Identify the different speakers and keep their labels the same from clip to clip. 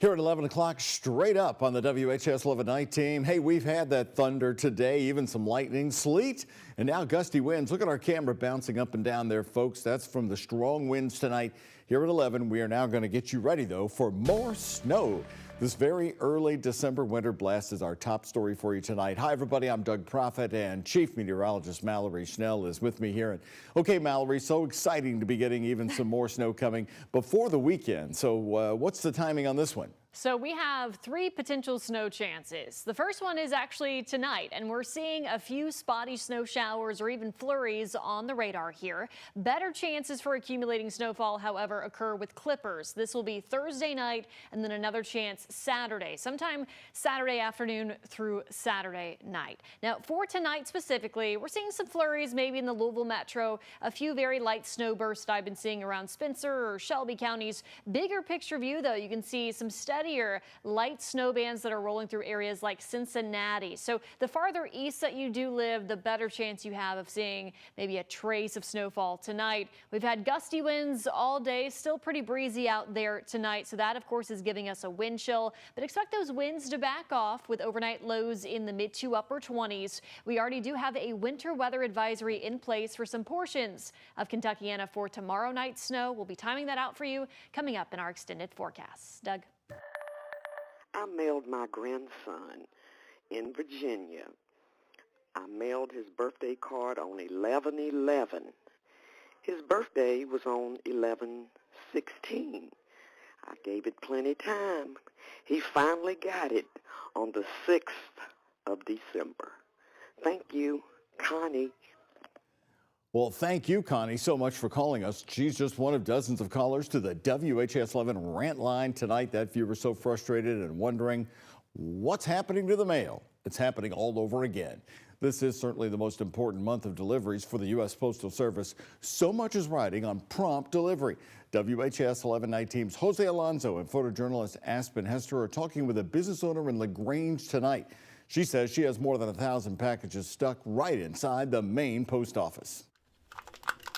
Speaker 1: Here at 11 o'clock, straight up on the WHAS11 night team. Hey, we've had that thunder today, even some lightning, sleet, and now gusty winds. Look at our camera bouncing up and down there, folks. That's from the strong winds tonight. Here at 11, we are now going to get you ready, though, for more snow. This very early December winter blast is our top story for you tonight. Hi, everybody. I'm Doug Proffitt, and Chief Meteorologist Mallory Schnell is with me here. And okay, Mallory, so exciting to be getting even some more snow coming before the weekend. So what's the timing on this one?
Speaker 2: So we have 3 potential snow chances. The first one is actually tonight, and we're seeing a few spotty snow showers or even flurries on the radar here. Better chances for accumulating snowfall, however, occur with clippers. This will be Thursday night and then another chance Saturday, sometime Saturday afternoon through Saturday night. Now, for tonight specifically, we're seeing some flurries maybe in the Louisville metro, a few very light snow bursts I've been seeing around Spencer or Shelby counties. Bigger picture view, though, you can see some steadier light snow bands that are rolling through areas like Cincinnati. So the farther east that you do live, the better chance you have of seeing maybe a trace of snowfall tonight. We've had gusty winds all day, still pretty breezy out there tonight. So that, of course, is giving us a wind chill, but expect those winds to back off with overnight lows in the mid to upper 20s. We already do have a winter weather advisory in place for some portions of Kentuckiana for tomorrow night's snow. We'll be timing that out for you coming up in our extended forecasts. Doug.
Speaker 3: I mailed my grandson in Virginia. I mailed his birthday card on 11/11. His birthday was on 11/16. I gave it plenty time. He finally got it on the 6th of December. Thank you, Connie.
Speaker 1: Well, thank you, Connie, so much for calling us. She's just one of dozens of callers to the WHAS11 rant line tonight. That viewer so frustrated and wondering what's happening to the mail. It's happening all over again. This is certainly the most important month of deliveries for the U.S. Postal Service. So much is riding on prompt delivery. WHAS11 night teams Jose Alonso and photojournalist Aspen Hester are talking with a business owner in LaGrange tonight. She says she has more than 1,000 packages stuck right inside the main post office.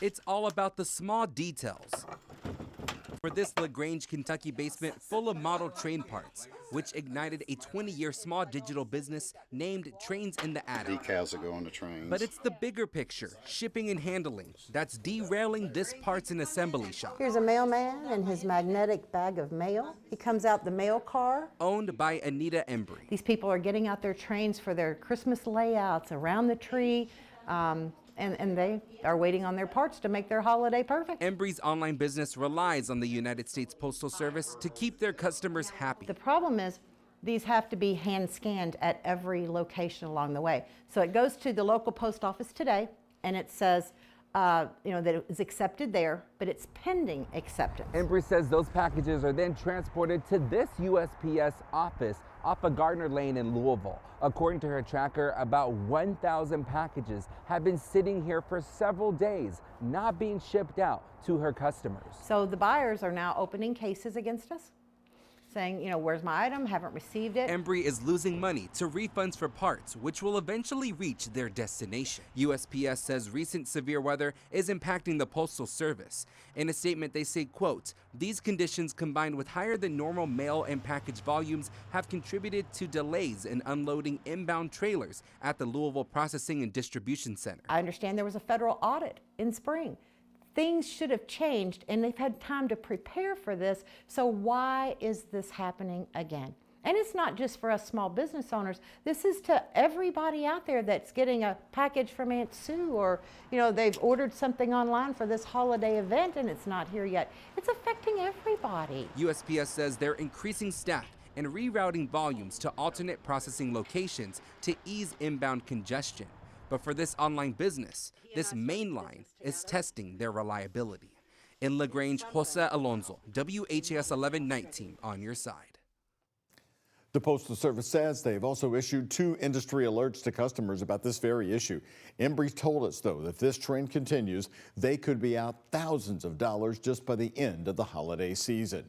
Speaker 4: It's all about the small details. For this LaGrange, Kentucky basement full of model train parts, which ignited a 20-year small digital business named Trains in the Attic.
Speaker 5: Decals that go on the trains.
Speaker 4: But it's the bigger picture, shipping and handling, that's derailing this parts and assembly shop.
Speaker 6: Here's a mailman and his magnetic bag of mail. He comes out the mail car.
Speaker 4: Owned by Anita Embry.
Speaker 6: These people are getting out their trains for their Christmas layouts around the tree. And they are waiting on their parts to make their holiday perfect.
Speaker 4: Embry's online business relies on the United States Postal Service to keep their customers happy.
Speaker 6: The problem is these have to be hand scanned at every location along the way. So it goes to the local post office today and it says that it was accepted there, but it's pending acceptance.
Speaker 7: Embry says those packages are then transported to this USPS office off of Gardner Lane in Louisville. According to her tracker, about 1,000 packages have been sitting here for several days, not being shipped out to her customers.
Speaker 6: So the buyers are now opening cases against us, saying, where's my item? Haven't received it.
Speaker 4: Embry is losing money to refunds for parts, which will eventually reach their destination. USPS says recent severe weather is impacting the Postal Service. In a statement, they say, quote, "These conditions combined with higher than normal mail and package volumes have contributed to delays in unloading inbound trailers at the Louisville Processing and Distribution Center."
Speaker 6: I understand there was a federal audit in spring. Things should have changed and they've had time to prepare for this. So why is this happening again? And it's not just for us small business owners. This is to everybody out there that's getting a package from Aunt Sue, or they've ordered something online for this holiday event and it's not here yet. It's affecting everybody.
Speaker 4: USPS says they're increasing staff and rerouting volumes to alternate processing locations to ease inbound congestion. But for this online business, this main line is testing their reliability. In LaGrange, Jose Alonso, WHAS11 night team on your side.
Speaker 1: The Postal Service says they've also issued 2 industry alerts to customers about this very issue. Embry told us, though, that if this trend continues, they could be out thousands of dollars just by the end of the holiday season.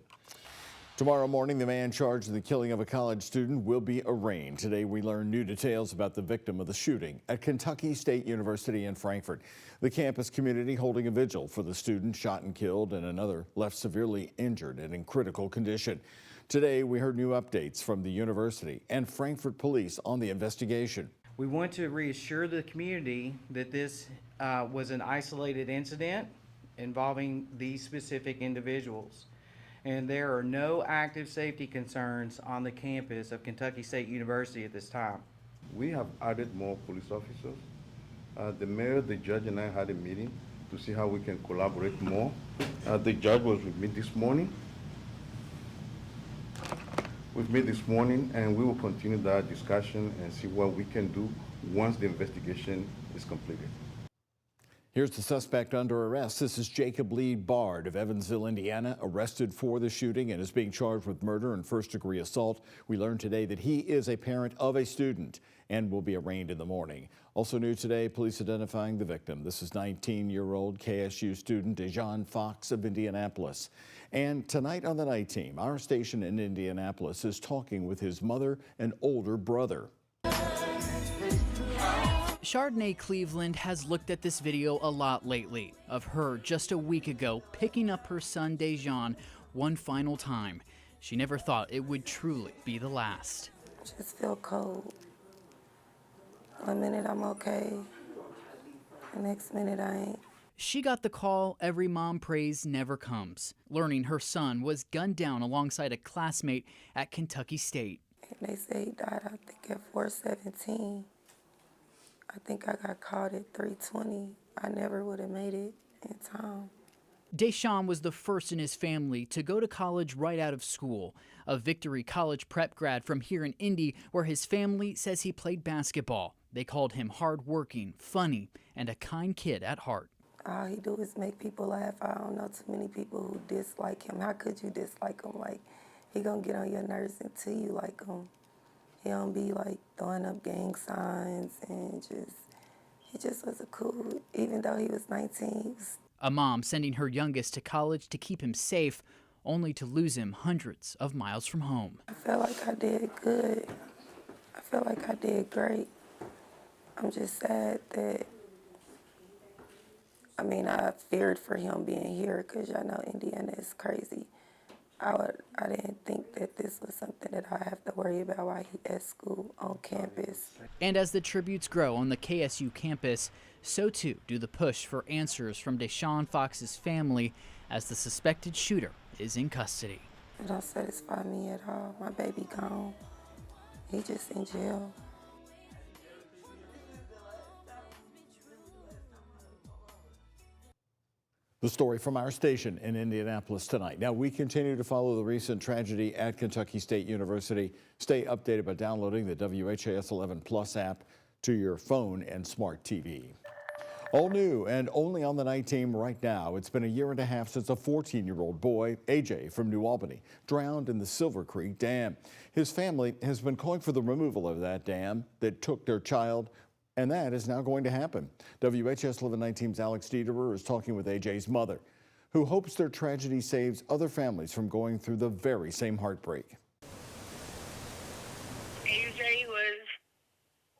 Speaker 1: Tomorrow morning, the man charged in the killing of a college student will be arraigned. Today, we learn new details about the victim of the shooting at Kentucky State University in Frankfort. The campus community holding a vigil for the student shot and killed and another left severely injured and in critical condition. Today, we heard new updates from the university and Frankfort police on the investigation.
Speaker 5: We want to reassure the community that this was an isolated incident involving these specific individuals. And there are no active safety concerns on the campus of Kentucky State University at this time.
Speaker 8: We have added more police officers. The mayor, the judge, and I had a meeting to see how we can collaborate more. The judge was with me this morning. And we will continue that discussion and see what we can do once the investigation is completed.
Speaker 1: Here's the suspect under arrest. This is Jacob Lee Bard of Evansville, Indiana, arrested for the shooting and is being charged with murder and first-degree assault. We learned today that he is a parent of a student and will be arraigned in the morning. Also new today, police identifying the victim. This is 19-year-old KSU student Dejan Fox of Indianapolis. And tonight on the night team, our station in Indianapolis is talking with his mother and older brother.
Speaker 9: Chardonnay Cleveland has looked at this video a lot lately of her just a week ago picking up her son Dejan one final time. She never thought it would truly be the last.
Speaker 10: Just feel cold. 1 minute I'm okay, the next minute I ain't.
Speaker 9: She got the call every mom prays never comes, learning her son was gunned down alongside a classmate at Kentucky State.
Speaker 10: And they say he died, I think, at 4:17. I think I got caught at 3:20. I never would have made it in time.
Speaker 9: Dejan was the first in his family to go to college right out of school, a Victory College prep grad from here in Indy, where his family says he played basketball. They called him hardworking, funny, and a kind kid at heart.
Speaker 10: All he do is make people laugh. I don't know too many people who dislike him. How could you dislike him? Like, he gonna get on your nerves until you like him. He don't be like throwing up gang signs and he just was a cool, even though he was 19, he was.
Speaker 9: A mom sending her youngest to college to keep him safe, only to lose him hundreds of miles from home.
Speaker 10: I feel like I did good. I feel like I did great. I'm just sad that, I feared for him being here because y'all know Indiana is crazy. I didn't think that this was something that I have to worry about while he at school on campus.
Speaker 9: And as the tributes grow on the KSU campus, so too do the push for answers from Dejan Fox's family as the suspected shooter is in custody.
Speaker 10: It don't satisfy me at all. My baby gone. He just in jail.
Speaker 1: The story from our station in Indianapolis tonight. Now, we continue to follow the recent tragedy at Kentucky State University. Stay updated by downloading the WHAS11 Plus app to your phone and smart TV. All new and only on the night team right now. It's been a year and a half since a 14-year-old boy, AJ from New Albany, drowned in the Silver Creek Dam. His family has been calling for the removal of that dam that took their child, and that is now going to happen. WHS 11 Night Team's Alex Dederer is talking with AJ's mother, who hopes their tragedy saves other families from going through the very same heartbreak.
Speaker 11: AJ was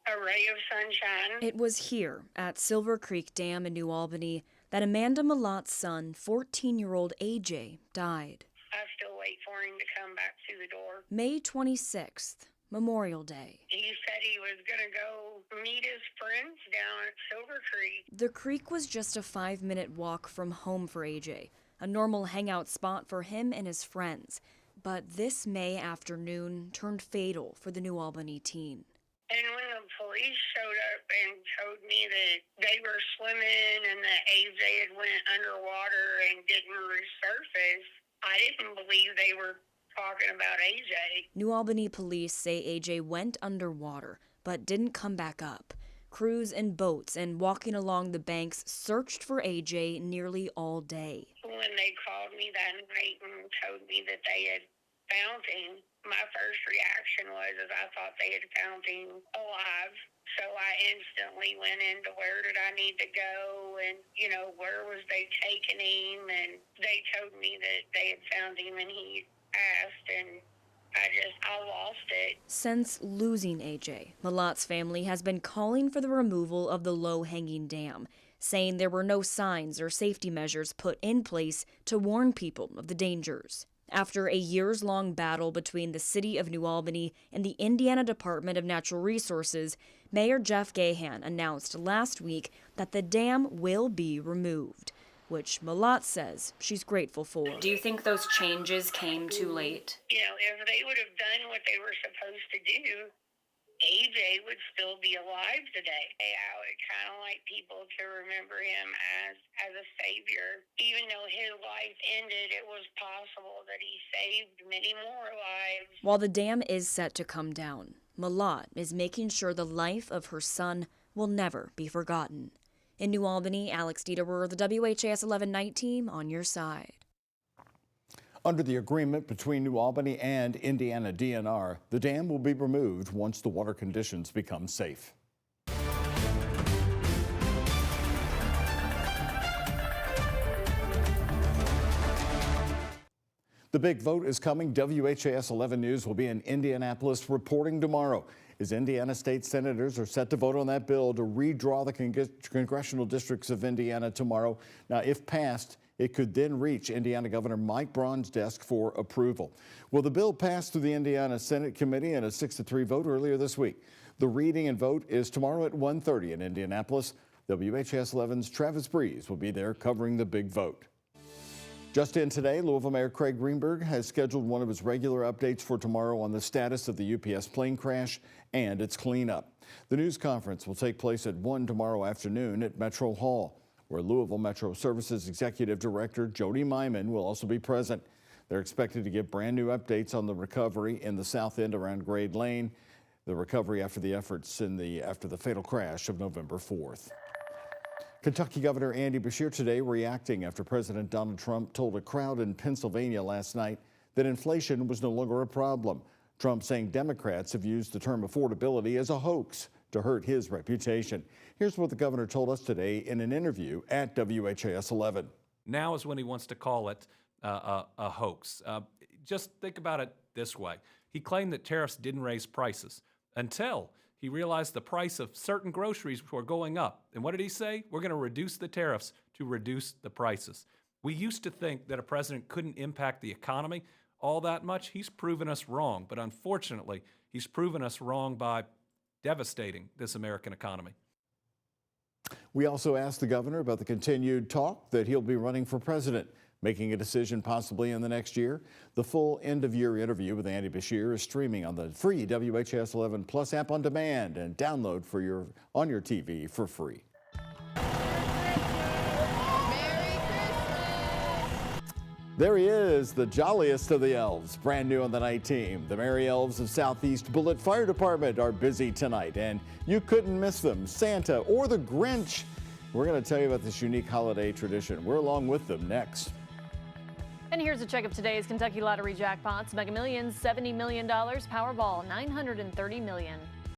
Speaker 11: a ray of sunshine.
Speaker 12: It was here at Silver Creek Dam in New Albany that Amanda Malot's son, 14-year-old AJ, died.
Speaker 11: I still wait for him to come back to the door.
Speaker 12: May 26th. Memorial Day.
Speaker 11: He said he was going to go meet his friends down at Silver Creek.
Speaker 12: The creek was just a 5-minute walk from home for AJ, a normal hangout spot for him and his friends. But this May afternoon turned fatal for the New Albany teen.
Speaker 11: And when the police showed up and told me that they were swimming and that AJ had went underwater and didn't resurface, I didn't believe they were talking about AJ.
Speaker 12: New Albany police say AJ went underwater, but didn't come back up. Crews in boats and walking along the banks searched for AJ nearly all day.
Speaker 11: When they called me that night and told me that they had found him, my first reaction was I thought they had found him alive. So I instantly went into where did I need to go and, where was they taking him? And they told me that they had found him and he asked, and I lost it.
Speaker 12: Since losing AJ, Malot's family has been calling for the removal of the low-hanging dam, saying there were no signs or safety measures put in place to warn people of the dangers. After a years-long battle between the city of New Albany and the Indiana Department of Natural Resources, Mayor Jeff Gahan announced last week that the dam will be removed, which Malat says she's grateful for.
Speaker 13: Do you think those changes came too late?
Speaker 11: You know, if they would have done what they were supposed to do, AJ would still be alive today. I would kind of like people to remember him as a savior. Even though his life ended, it was possible that he saved many more lives.
Speaker 12: While the dam is set to come down, Malat is making sure the life of her son will never be forgotten. In New Albany, Alex Dieterer, the WHAS 11 night team, on your side.
Speaker 1: Under the agreement between New Albany and Indiana DNR, the dam will be removed once the water conditions become safe. The big vote is coming. WHAS 11 News will be in Indianapolis reporting tomorrow as Indiana state senators are set to vote on that bill to redraw the congressional districts of Indiana tomorrow. Now, if passed, it could then reach Indiana Governor Mike Braun's desk for approval. Well, the bill passed through the Indiana Senate Committee in a 6-3 vote earlier this week. The reading and vote is tomorrow at 1:30 in Indianapolis. WHAS 11's Travis Breeze will be there covering the big vote. Just in today, Louisville Mayor Craig Greenberg has scheduled one of his regular updates for tomorrow on the status of the UPS plane crash and its cleanup. The news conference will take place at 1 tomorrow afternoon at Metro Hall, where Louisville Metro Services Executive Director Jody Myman will also be present. They're expected to give brand new updates on the recovery in the south end around Grade Lane, the recovery after the efforts after the fatal crash of November 4th. Kentucky Governor Andy Beshear today reacting after President Donald Trump told a crowd in Pennsylvania last night that inflation was no longer a problem. Trump saying Democrats have used the term affordability as a hoax to hurt his reputation. Here's what the governor told us today in an interview at WHAS 11.
Speaker 14: Now is when he wants to call it a hoax. Just think about it this way. He claimed that tariffs didn't raise prices until he realized the price of certain groceries were going up. And what did he say? We're going to reduce the tariffs to reduce the prices. We used to think that a president couldn't impact the economy all that much. He's proven us wrong. But unfortunately, he's proven us wrong by devastating this American economy.
Speaker 1: We also asked the governor about the continued talk that he'll be running for president, making a decision possibly in the next year. The full end-of-year interview with Andy Beshear is streaming on the free WHAS 11 Plus app on demand and download on your TV for free. There he is, the jolliest of the elves, brand new on the night team. The Merry Elves of Southeast Bullitt Fire Department are busy tonight, and you couldn't miss them. Santa or the Grinch. We're going to tell you about this unique holiday tradition. We're along with them next.
Speaker 2: And here's a check of today's Kentucky Lottery jackpots. Mega Millions, $70 million. Powerball, $930 million.